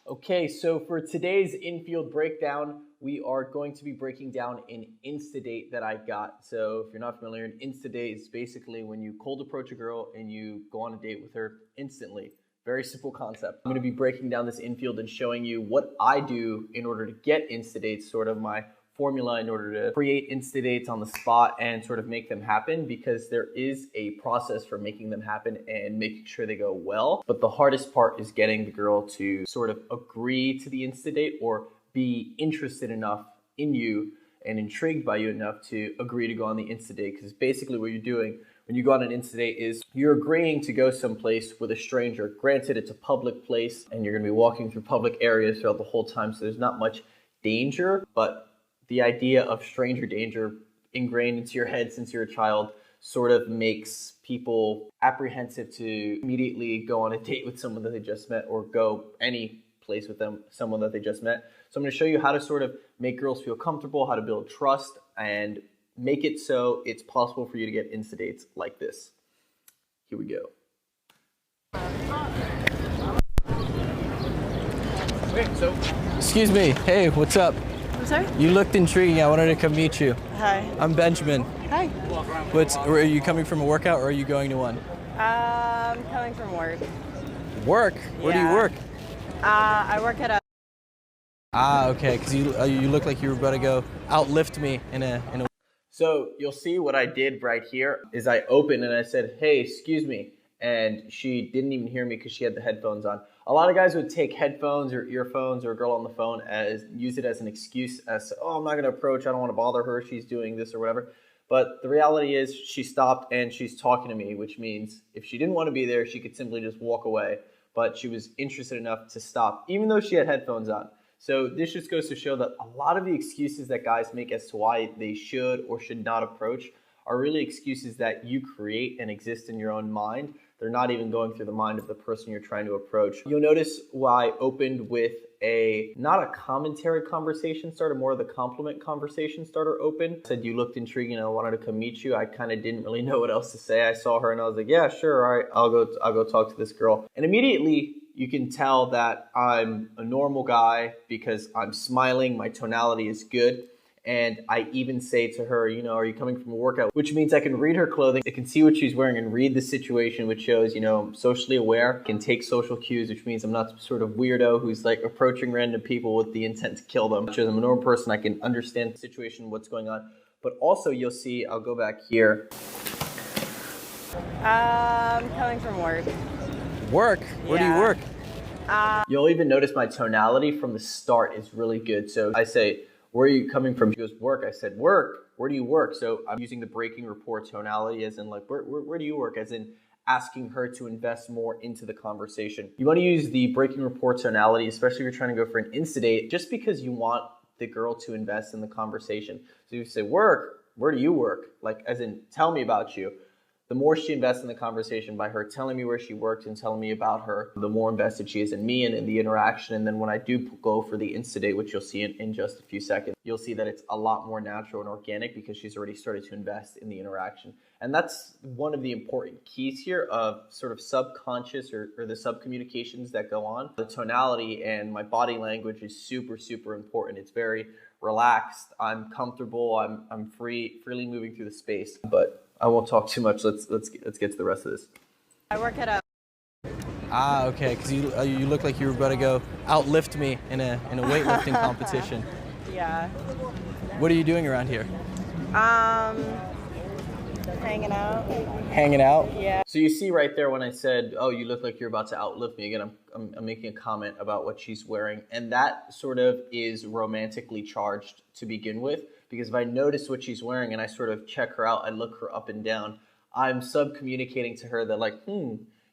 Okay, so for today's infield breakdown, we are going to be breaking down an Insta date that I got. So if you're not familiar, an Insta date is basically when you cold approach a girl and you go on a date with her instantly. Very simple concept. I'm going to be breaking down this infield and showing you what I do in order to get Insta dates, sort of my formula in order to create Insta dates on the spot and sort of make them happen, because there is a process for making them happen and making sure they go well. But the hardest part is getting the girl to sort of agree to the Insta date or be interested enough in you and intrigued by you enough to agree to go on the Insta date. Because basically what you're doing when you go on an Insta date is you're agreeing to go someplace with a stranger. Granted, it's a public place and you're going to be walking through public areas throughout the whole time, so there's not much danger, but the idea of stranger danger ingrained into your head since you're a child sort of makes people apprehensive to immediately go on a date with someone that they just met or go any place with someone that they just met. So I'm going to show you how to sort of make girls feel comfortable, how to build trust, and make it so it's possible for you to get Insta dates like this. Here we go. Okay, so excuse me. Hey, what's up? Sorry? You looked intriguing. I wanted to come meet you. Hi. I'm Benjamin. Hi. Are you coming from a workout or are you going to one? I'm coming from work. Work? Where do you work? I work at a... Okay, because you look like you were about to go outlift me in a... So you'll see what I did right here is I opened and I said, hey, excuse me. And she didn't even hear me because she had the headphones on. A lot of guys would take headphones or earphones or a girl on the phone use it as an excuse as, oh, I'm not going to approach. I don't want to bother her. She's doing this or whatever. But the reality is she stopped and she's talking to me, which means if she didn't want to be there, she could simply just walk away. But she was interested enough to stop, even though she had headphones on. So this just goes to show that a lot of the excuses that guys make as to why they should or should not approach are really excuses that you create and exist in your own mind. They're not even going through the mind of the person you're trying to approach. You'll notice why I opened with not a commentary conversation starter, more of the compliment conversation starter open. I said you looked intriguing and I wanted to come meet you. I kind of didn't really know what else to say. I saw her and I was like, yeah, sure, all right, I'll go talk to this girl. And immediately you can tell that I'm a normal guy because I'm smiling, my tonality is good. And I even say to her, are you coming from a workout? Which means I can read her clothing. I can see what she's wearing and read the situation, which shows, I'm socially aware, can take social cues, which means I'm not some sort of weirdo who's like approaching random people with the intent to kill them. Which is I'm a normal person. I can understand the situation, what's going on. But also you'll see, I'll go back here. I'm coming from work. Work? Where do you work? You'll even notice my tonality from the start is really good. So I say, where are you coming from? She goes, work. I said, work? Where do you work? So I'm using the breaking rapport tonality as in like, where do you work? As in asking her to invest more into the conversation. You want to use the breaking rapport tonality, especially if you're trying to go for an Insta date, just because you want the girl to invest in the conversation. So you say, work, where do you work? Like, as in, tell me about you. The more she invests in the conversation by her telling me where she works and telling me about her, the more invested she is in me and in the interaction. And then when I do go for the Insta date, which you'll see in just a few seconds, you'll see that it's a lot more natural and organic because she's already started to invest in the interaction. And that's one of the important keys here of sort of subconscious or the sub-communications that go on. The tonality and my body language is super, super important. It's very relaxed. I'm comfortable. I'm freely moving through the space. But I won't talk too much. Let's get to the rest of this. I work at a... Okay, because you look like you were about to go outlift me in a weightlifting competition. Yeah. What are you doing around here? Hanging out. Hanging out? Yeah. So you see right there when I said, oh, you look like you're about to outlift me. Again, I'm making a comment about what she's wearing. And that sort of is romantically charged to begin with. Because if I notice what she's wearing and I sort of check her out, I look her up and down, I'm sub-communicating to her that like,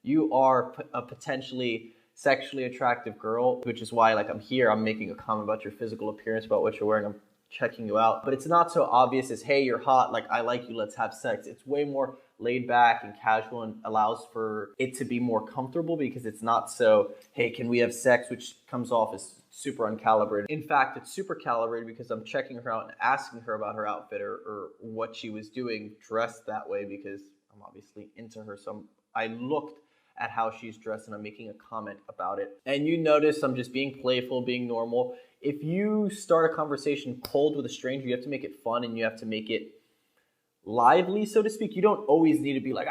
you are a potentially sexually attractive girl, which is why like I'm here, I'm making a comment about your physical appearance, about what you're wearing, I'm checking you out. But it's not so obvious as, hey, you're hot, like I like you, let's have sex. It's way more laid back and casual and allows for it to be more comfortable because it's not so, hey, can we have sex, which comes off as super uncalibrated. In fact, it's super calibrated because I'm checking her out and asking her about her outfit or what she was doing dressed that way because I'm obviously into her. So I looked at how she's dressed and I'm making a comment about it. And you notice I'm just being playful, being normal. If you start a conversation cold with a stranger, you have to make it fun and you have to make it lively, so to speak. You don't always need to be like,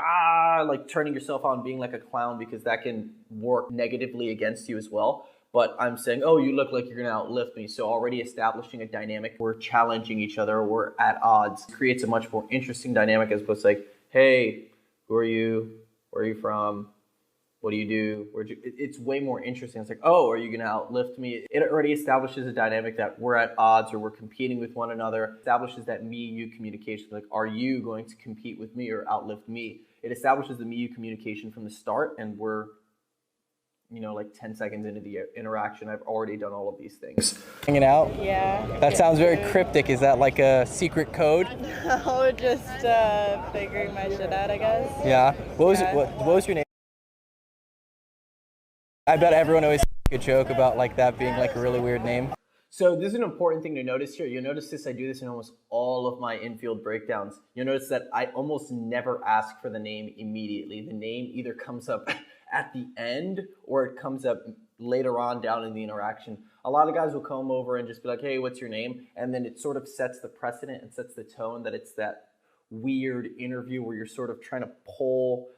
like turning yourself on, being like a clown, because that can work negatively against you as well. But I'm saying, oh, you look like you're gonna outlift me. So already establishing a dynamic, we're challenging each other, we're at odds, creates a much more interesting dynamic as opposed to like, hey, who are you? Where are you from? What do you do? It's way more interesting. It's like, oh, are you going to outlift me? It already establishes a dynamic that we're at odds or we're competing with one another. It establishes that me-you communication. Like, are you going to compete with me or outlift me? It establishes the me-you communication from the start, and we're, like 10 seconds into the interaction. I've already done all of these things. Hanging out? Yeah. That sounds very cryptic. Is that like a secret code? No, just figuring my shit out, I guess. Yeah. What was your name? I bet everyone always make a joke about like that being like a really weird name. So this is an important thing to notice here. You'll notice this, I do this in almost all of my infield breakdowns. You'll notice that I almost never ask for the name immediately. The name either comes up at the end or it comes up later on down in the interaction. A lot of guys will come over and just be like, hey, what's your name? And then it sort of sets the precedent and sets the tone that it's that weird interview where you're sort of trying to pull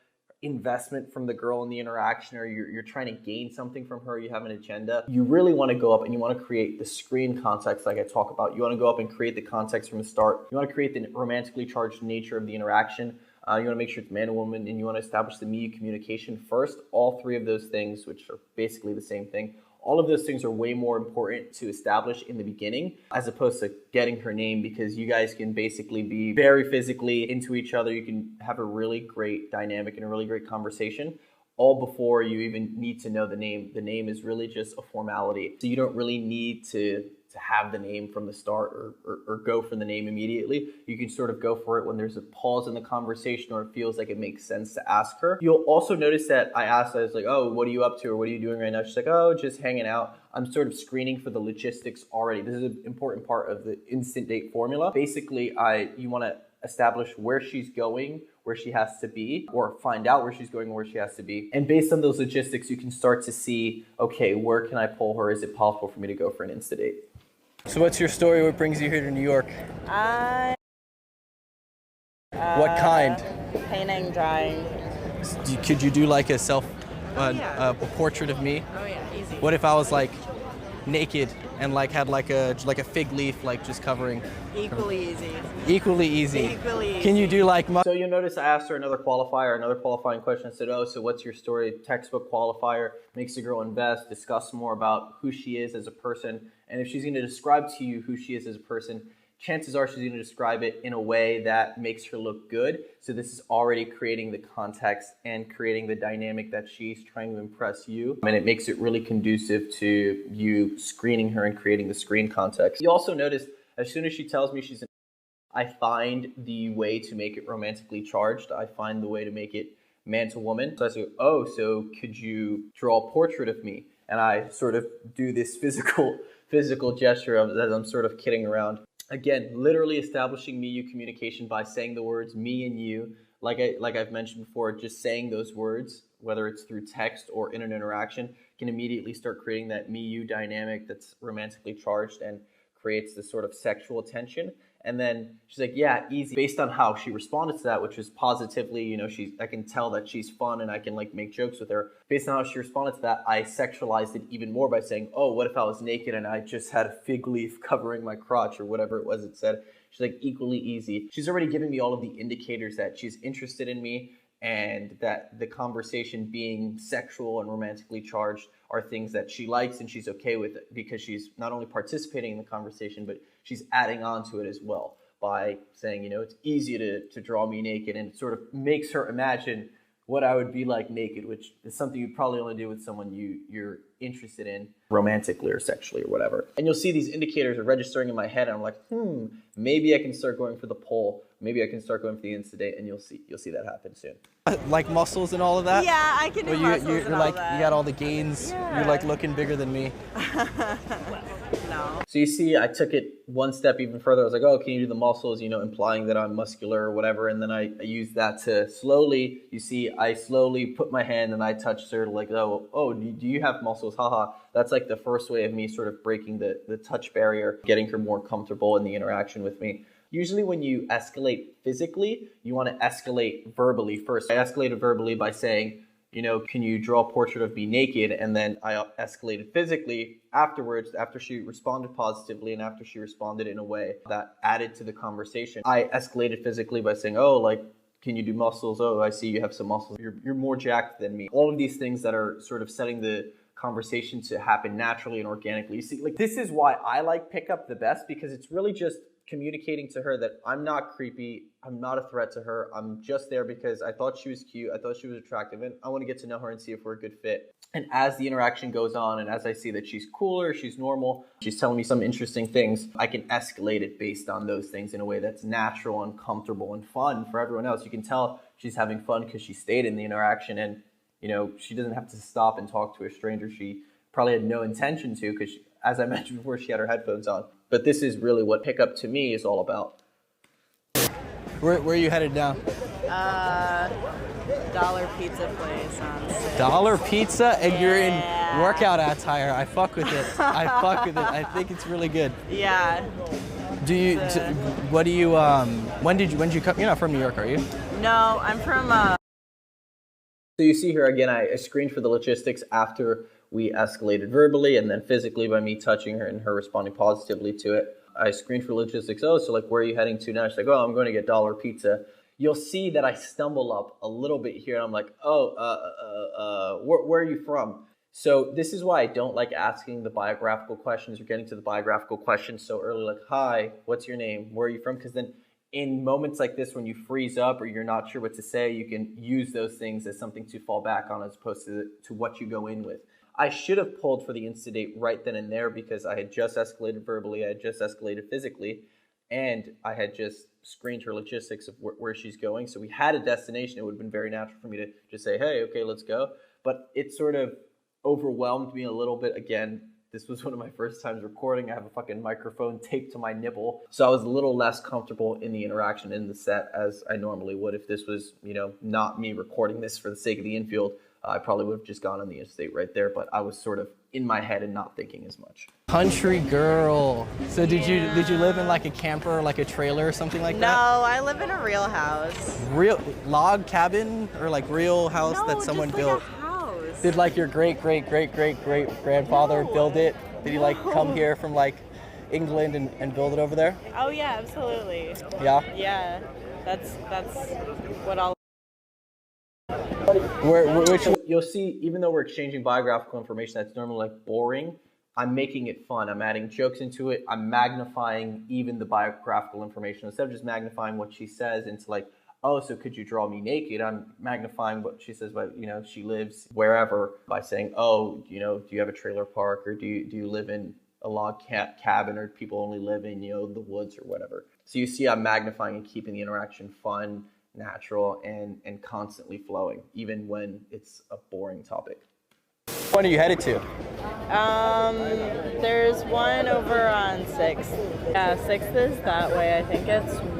investment from the girl in the interaction, or you're trying to gain something from her, you have an agenda. You really want to go up and you want to create the screen context like I talk about. You want to go up and create the context from the start. You want to create the romantically charged nature of the interaction. You want to make sure it's man and woman, and you want to establish the me communication first. All three of those things, which are basically the same thing, all of those things are way more important to establish in the beginning as opposed to getting her name, because you guys can basically be very physically into each other. You can have a really great dynamic and a really great conversation all before you even need to know the name. The name is really just a formality. So you don't really need to have the name from the start or go for the name immediately. You can sort of go for it when there's a pause in the conversation or it feels like it makes sense to ask her. You'll also notice that I was like, oh, what are you up to or what are you doing right now? She's like, oh, just hanging out. I'm sort of screening for the logistics already. This is an important part of the instant date formula. Basically, you want to establish where she's going, where she has to be, or find out where she's going and where she has to be. And based on those logistics, you can start to see, okay, where can I pull her? Is it possible for me to go for an Insta date? So what's your story? What brings you here to New York? What kind? Painting, drawing. Could you do like a a portrait of me? Oh yeah, easy. What if I was like naked and like had like a fig leaf like just covering? Equally easy. Equally easy. Equally easy. Can you do like So you'll notice I asked her another qualifying question. I said, oh, so what's your story? Textbook qualifier, makes the girl invest, discuss more about who she is as a person. And if she's going to describe to you who she is as a person, chances are she's going to describe it in a way that makes her look good. So this is already creating the context and creating the dynamic that she's trying to impress you. And it makes it really conducive to you screening her and creating the screen context. You also notice as soon as she tells me I find the way to make it romantically charged. I find the way to make it man to woman. So I say, oh, so could you draw a portrait of me? And I sort of do this physical gesture that I'm sort of kidding around. Again, literally establishing me-you communication by saying the words me and you. Like I've mentioned before, just saying those words, whether it's through text or in an interaction, can immediately start creating that me-you dynamic that's romantically charged and creates this sort of sexual tension. And then she's like, yeah, easy. Based on how she responded to that, which is positively, I can tell that she's fun and I can like make jokes with her. Based on how she responded to that, I sexualized it even more by saying, oh, what if I was naked and I just had a fig leaf covering my crotch or whatever it was it said. She's like, equally easy. She's already giving me all of the indicators that she's interested in me and that the conversation being sexual and romantically charged are things that she likes and she's okay with it because she's not only participating in the conversation, but she's adding on to it as well by saying, it's easy to draw me naked, and it sort of makes her imagine what I would be like naked, which is something you probably only do with someone you're interested in romantically or sexually or whatever. And you'll see these indicators are registering in my head, and I'm like, maybe I can start going for the poll. Maybe I can start going for the Insta date, and you'll see that happen soon. Like muscles and all of that? Yeah, I can do muscles you're and all like, that. you got all the gains. Yeah. You're like looking bigger than me. know. So you see, I took it one step even further. I was like, oh, can you do the muscles, implying that I'm muscular or whatever. And then I used that to slowly, I slowly put my hand and I touched her like, oh, do you have muscles? Haha. That's like the first way of me sort of breaking the touch barrier, getting her more comfortable in the interaction with me. Usually when you escalate physically, you want to escalate verbally first. I escalated verbally by saying, can you draw a portrait of me naked? And then I escalated physically afterwards, after she responded positively and after she responded in a way that added to the conversation. I escalated physically by saying, oh, like, can you do muscles? Oh, I see you have some muscles. You're more jacked than me. All of these things that are sort of setting the conversation to happen naturally and organically. You see, like, this is why I like pickup the best, because it's really just communicating to her that I'm not creepy, I'm not a threat to her, I'm just there because I thought she was cute, I thought she was attractive, and I want to get to know her and see if we're a good fit. And as the interaction goes on, and as I see that she's cooler, she's normal, she's telling me some interesting things, I can escalate it based on those things in a way that's natural and comfortable and fun for everyone else. You can tell she's having fun because she stayed in the interaction, and she doesn't have to stop and talk to a stranger. She probably had no intention to, because as I mentioned before, she had her headphones on. But this is really what pickup to me is all about. Where are you headed now? Dollar Pizza place on 6th. Dollar Pizza? And you're in workout attire. I fuck with it. I think it's really good. Yeah. When did you come? You're not from New York, are you? No, I'm from So you see here again, I screened for the logistics after we escalated verbally and then physically by me touching her and her responding positively to it. I screened for logistics. Oh, so like, where are you heading to now? She's like, oh, I'm going to get Dollar Pizza. You'll see that I stumble up a little bit here. And I'm like, where are you from? So this is why I don't like asking the biographical questions or getting to the biographical questions so early. Like, hi, what's your name? Where are you from? Because then in moments like this, when you freeze up or you're not sure what to say, you can use those things as something to fall back on as opposed to what you go in with. I should have pulled for the insta-date right then and there because I had just escalated verbally, I had just escalated physically, and I had just screened her logistics of where she's going. So we had a destination. It would have been very natural for me to just say, hey, okay, let's go. But it sort of overwhelmed me a little bit. Again, this was one of my first times recording. I have a fucking microphone taped to my nipple. So I was a little less comfortable in the interaction in the set as I normally would if this was, not me recording this for the sake of the infield. I probably would have just gone on the interstate right there, but I was sort of in my head and not thinking as much. Country girl. So did you live in like a camper or like a trailer or something like that? No, I live in a real house. Real log cabin or like real house that someone just built? Like a house. Did like your great grandfather build it? Did he like come here from like England and build it over there? Oh yeah, absolutely. Yeah? Yeah. That's what I'll Which you'll see, even though we're exchanging biographical information that's normally like boring, I'm making it fun. I'm adding jokes into it. I'm magnifying even the biographical information. Instead of just magnifying what she says into like, oh, so could you draw me naked? I'm magnifying what she says about, she lives wherever by saying, oh, do you have a trailer park or do you live in a log cabin or people only live in, the woods or whatever. So you see I'm magnifying and keeping the interaction fun, natural, and constantly flowing, even when it's a boring topic. When are you headed to? There's one over on 6th. Yeah, 6th is that way. I think it's 1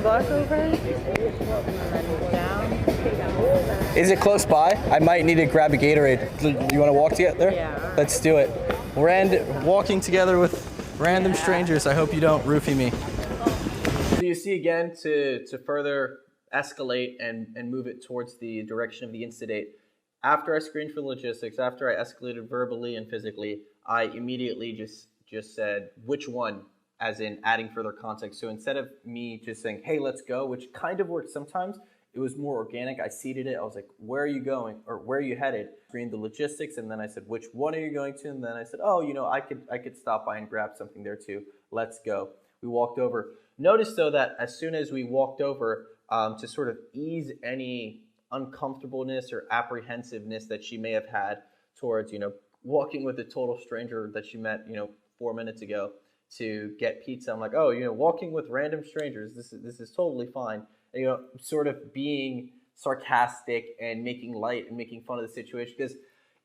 block over, and then down. Is it close by? I might need to grab a Gatorade. You want to walk together? Yeah. Let's do it. Walking together with random strangers. I hope you don't roofie me. So you see again, to further escalate and move it towards the direction of the insta-date, after I screened for logistics, after I escalated verbally and physically, I immediately just said, which one, as in adding further context. So instead of me just saying, hey, let's go, which kind of works sometimes, it was more organic. I seeded it. I was like, where are you going? Or where are you headed? Screened the logistics, and then I said, which one are you going to? And then I said, oh, I could stop by and grab something there too. Let's go. We walked over. Notice, though, that as soon as we walked over, to sort of ease any uncomfortableness or apprehensiveness that she may have had towards, walking with a total stranger that she met, 4 minutes ago to get pizza. I'm like, oh, walking with random strangers, this is totally fine. And, sort of being sarcastic and making light and making fun of the situation, because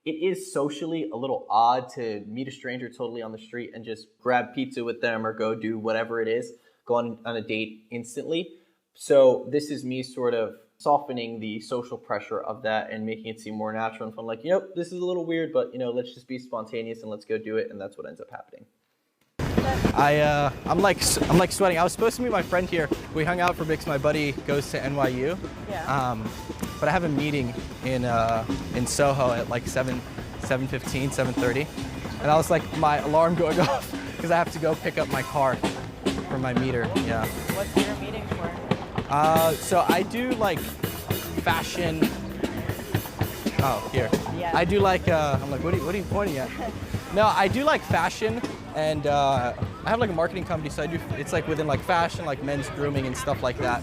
it is socially a little odd to meet a stranger totally on the street and just grab pizza with them or go do whatever it is, go on a date instantly. So this is me sort of softening the social pressure of that and making it seem more natural and fun. Like, this is a little weird, but let's just be spontaneous and let's go do it. And that's what ends up happening. I'm like sweating. I was supposed to meet my friend here. We hung out for because my buddy goes to NYU. Yeah. But I have a meeting in Soho at like 7:15, 7:30, and I was like, my alarm going off because I have to go pick up my car for my meter. Yeah. What's your meeting for? So I do like fashion. Oh, here. Yeah. I do like. I'm like, what are you pointing at? No, I do like fashion, and I have like a marketing company, so I do. It's like within like fashion, like men's grooming and stuff like that.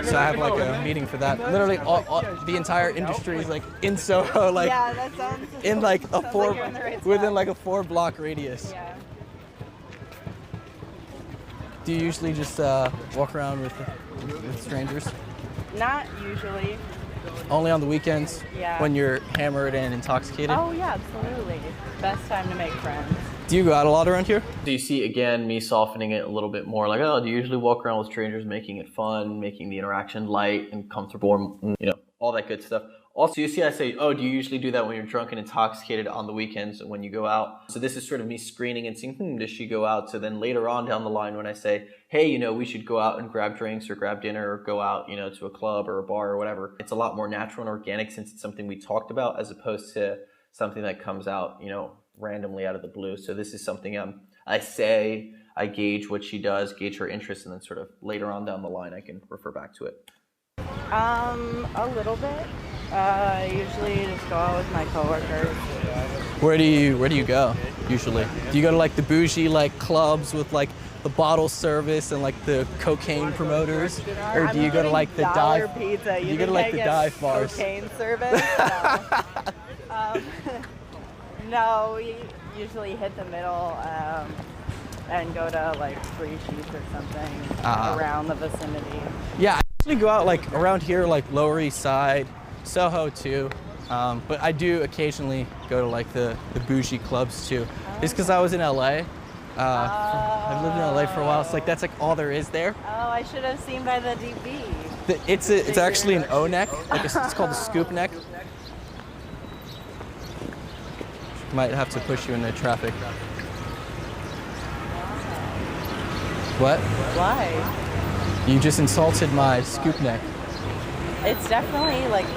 So I have like a meeting for that. Literally, all the entire industry is like in Soho, like Yeah, that sounds. in like a sounds four like you're in the right within spot. like a 4-block radius. Yeah. Do you usually just walk around with strangers? Not usually. Only on the weekends? Yeah. When you're hammered and intoxicated? Oh yeah, absolutely. Best time to make friends. Do you go out a lot around here? Do you see, again, me softening it a little bit more? Like, do you usually walk around with strangers, making it fun, making the interaction light and comfortable, and, all that good stuff. Also, you see I say, do you usually do that when you're drunk and intoxicated on the weekends when you go out? So this is sort of me screening and seeing, does she go out? So then later on down the line when I say, hey, we should go out and grab drinks or grab dinner or go out, to a club or a bar or whatever. It's a lot more natural and organic since it's something we talked about as opposed to something that comes out, randomly out of the blue. So this is something I say, I gauge what she does, gauge her interest, and then sort of later on down the line I can refer back to it. A little bit. Usually just go out with my coworkers. Where do you go usually? Do you go to like the bougie like clubs with like the bottle service and like the cocaine promoters, or do you go to like the dive? Pizza. You go to like the dive bars. Cocaine service. No. No, we usually hit the middle and go to like Free Sheets or something around the vicinity. Yeah, I usually go out like around here, like Lower East Side, Soho too. But I do occasionally go to like the bougie clubs too. It's because I was in LA. I've lived in LA for a while. It's like that's like all there is there. Oh, I should have seen by the DB. It's actually an O neck. Like it's called a scoop neck. Might have to push you into traffic. What? Why? You just insulted my scoop neck. It's definitely like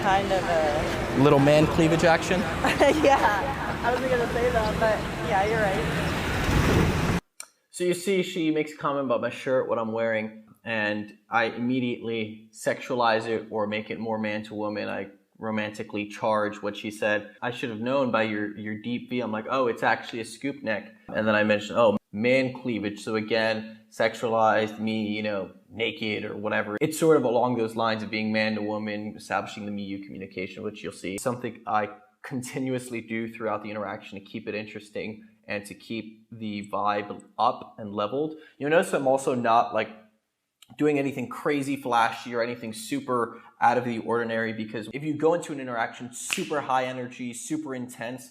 kind of a Little man cleavage action. yeah. I wasn't gonna say that, but yeah, you're right. So you see, she makes a comment about my shirt, what I'm wearing, and I immediately sexualize it or make it more man to woman. I romantically charge what she said. I should have known by your deep V. I'm like, it's actually a scoop neck. And then I mentioned, man cleavage. So again, sexualized me, naked or whatever. It's sort of along those lines of being man to woman, establishing the me-you communication, which you'll see. Something I continuously do throughout the interaction to keep it interesting and to keep the vibe up and leveled. You'll notice I'm also not like doing anything crazy flashy or anything super out of the ordinary, because if you go into an interaction super high energy, super intense,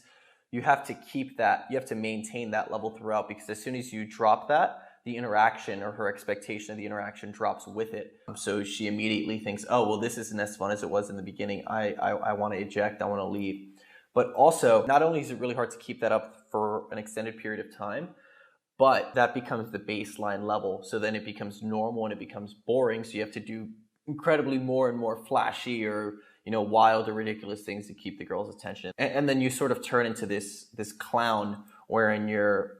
you have to keep that, you have to maintain that level throughout, because as soon as you drop that, the interaction or her expectation of the interaction drops with it. So she immediately thinks, this isn't as fun as it was in the beginning. I want to eject, I want to leave. But also, not only is it really hard to keep that up for an extended period of time, but that becomes the baseline level. So then it becomes normal and it becomes boring. So you have to do incredibly more and more flashy or, wild or ridiculous things to keep the girl's attention. And then you sort of turn into this clown wherein you're,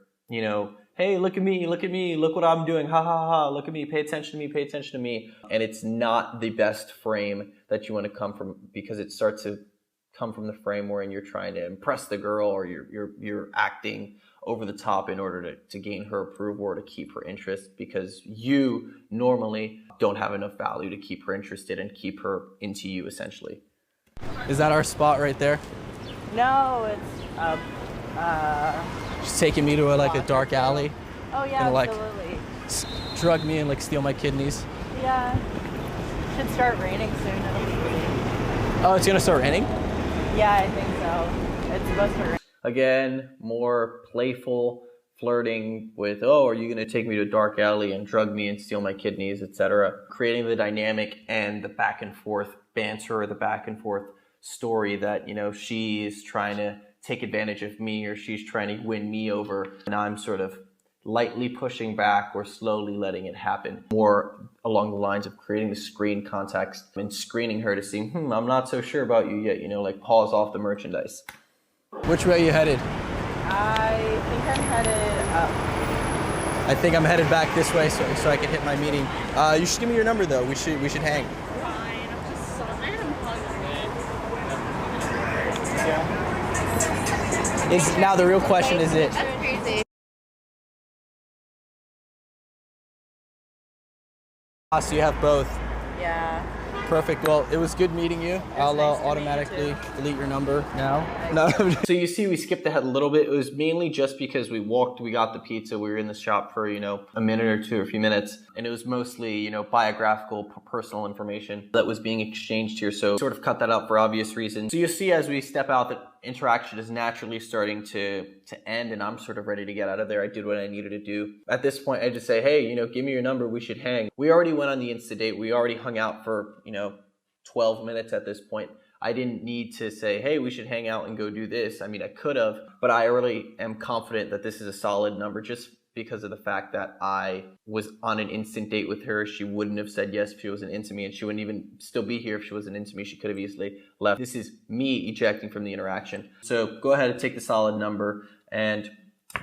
hey, look at me, look what I'm doing, ha ha ha, look at me, pay attention to me. And it's not the best frame that you want to come from, because it starts to come from the frame wherein you're trying to impress the girl, or you're acting over the top in order to gain her approval or to keep her interest, because you normally don't have enough value to keep her interested and keep her into you, essentially. Is that our spot right there? No, it's She's taking me to a dark alley. Oh yeah, and, absolutely. Drug me and steal my kidneys. Yeah. Should start raining soon. It'll be pretty. Oh, it's gonna start raining? Yeah, I think so. It's supposed to. Again, more playful flirting with, oh, are you going to take me to a dark alley and drug me and steal my kidneys, etc. Creating the dynamic and the back and forth banter or the back and forth story that, she is trying to take advantage of me or she's trying to win me over. And I'm sort of lightly pushing back or slowly letting it happen. More along the lines of creating the screen context and screening her to see, I'm not so sure about you yet, like pause off the merchandise. Which way are you headed? I think I'm headed up. I think I'm headed back this way so I can hit my meeting. You should give me your number though. We should hang. Fine, I'm just so hungry. Now the real question is it? That's crazy. So you have both. Yeah. Perfect. Well, it was good meeting you. I'll nice to meet you automatically too. delete your number now. No. So you see, we skipped ahead a little bit. It was mainly just because we got the pizza. We were in the shop for, a minute or two, a few minutes. And it was mostly, biographical, personal information that was being exchanged here. So sort of cut that out for obvious reasons. So you see, as we step out, that interaction is naturally starting to end, and I'm sort of ready to get out of there. I did what I needed to do. At this point, I just say, hey, give me your number. We should hang. We already went on the Insta date. We already hung out for, 12 minutes at this point. I didn't need to say, hey, we should hang out and go do this. I mean, I could have, but I really am confident that this is a solid number just because of the fact that I was on an instant date with her. She wouldn't have said yes if she wasn't into me, and she wouldn't even still be here if she wasn't into me. She could have easily left. This is me ejecting from the interaction. So go ahead and take the solid number, and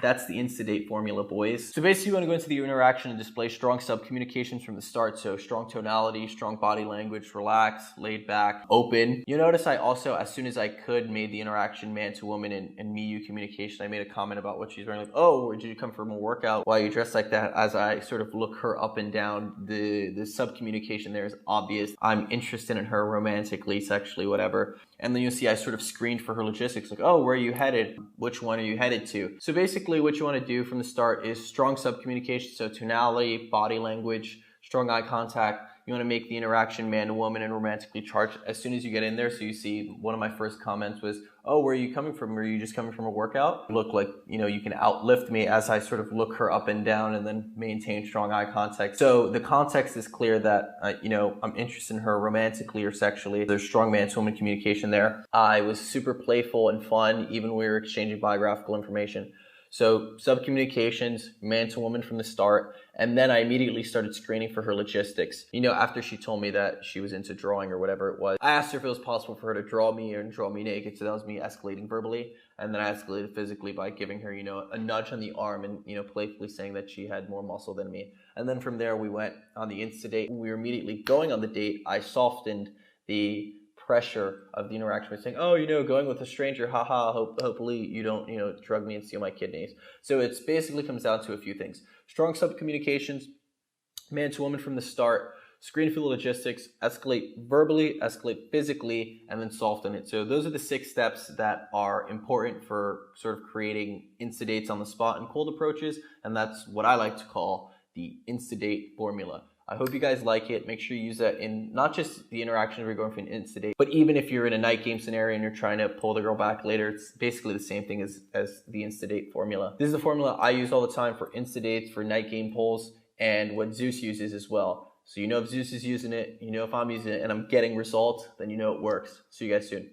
that's the Insta-date formula, boys. So basically, you want to go into the interaction and display strong sub-communications from the start. So strong tonality, strong body language, relax, laid back, open. You notice I also, as soon as I could, made the interaction man to woman and me-you communication. I made a comment about what she's wearing. Like, oh, did you come from a workout? Why are you dressed like that? As I sort of look her up and down, the sub-communication there is obvious. I'm interested in her romantically, sexually, whatever. And then you'll see I sort of screened for her logistics. Like, oh, where are you headed? Which one are you headed to? So basically what you want to do from the start is strong sub-communication. So tonality, body language, strong eye contact. You want to make the interaction man to woman and romantically charged as soon as you get in there. So you see one of my first comments was, oh, where are you coming from? Are you just coming from a workout? You look like, you can outlift me as I sort of look her up and down and then maintain strong eye contact. So the context is clear that, I'm interested in her romantically or sexually. There's strong man to woman communication there. I was super playful and fun, even when we were exchanging biographical information. So sub-communications, man to woman from the start, and then I immediately started screening for her logistics. After she told me that she was into drawing or whatever it was, I asked her if it was possible for her to draw me and draw me naked. So that was me escalating verbally, and then I escalated physically by giving her, a nudge on the arm and, playfully saying that she had more muscle than me. And then from there, we went on the Insta date. When we were immediately going on the date, I softened the pressure of the interaction by saying, oh, going with a stranger, haha, hopefully you don't, drug me and steal my kidneys. So it's basically comes down to a few things. Strong sub-communications, man to woman from the start, screen for the logistics, escalate verbally, escalate physically, and then soften it. So those are the 6 steps that are important for sort of creating Insta dates on the spot and cold approaches, and that's what I like to call the Insta date formula. I hope you guys like it. Make sure you use that in not just the interaction we're going for an Insta date, but even if you're in a night game scenario and you're trying to pull the girl back later, it's basically the same thing as the Insta date formula. This is the formula I use all the time for Insta dates, for night game polls, and what Zeus uses as well. So if Zeus is using it, if I'm using it, and I'm getting results, then it works. See you guys soon.